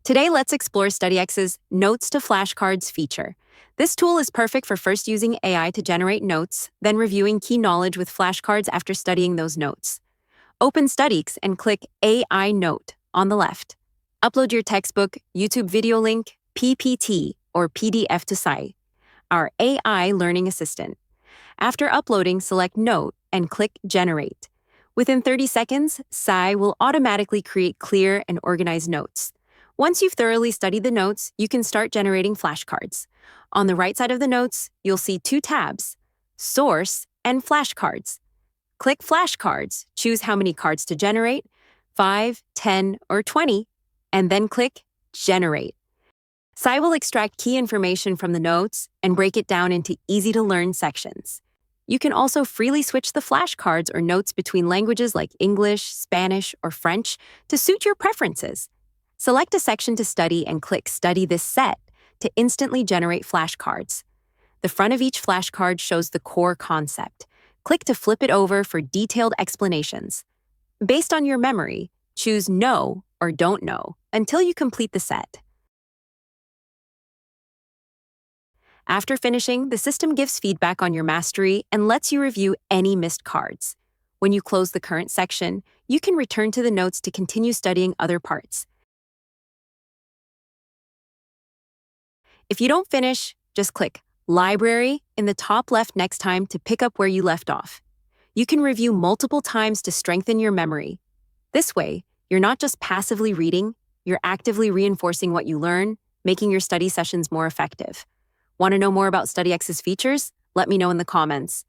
Today, let's explore StudyX's Notes to Flashcards feature. This tool is perfect for first using AI to generate notes, then reviewing key knowledge with flashcards after studying those notes. Open StudyX and click AI Note on the left. Upload your textbook, YouTube video link, PPT, or PDF to Sai, our AI learning assistant. After uploading, select Note and click Generate. Within 30 seconds, Sai will automatically create clear and organized notes. Once you've thoroughly studied the notes, you can start generating flashcards. On the right side of the notes, you'll see two tabs, Source and Flashcards. Click Flashcards, choose how many cards to generate, 5, 10, or 20, and then click Generate. Sai will extract key information from the notes and break it down into easy-to-learn sections. You can also freely switch the flashcards or notes between languages like English, Spanish, or French to suit your preferences. Select a section to study and click Study this set to instantly generate flashcards. The front of each flashcard shows the core concept. Click to flip it over for detailed explanations. Based on your memory, choose Know or Don't Know until you complete the set. After finishing, the system gives feedback on your mastery and lets you review any missed cards. When you close the current section, you can return to the notes to continue studying other parts. If you don't finish, just click Library in the top left next time to pick up where you left off. You can review multiple times to strengthen your memory. This way, you're not just passively reading, you're actively reinforcing what you learn, making your study sessions more effective. Want to know more about StudyX's features? Let me know in the comments.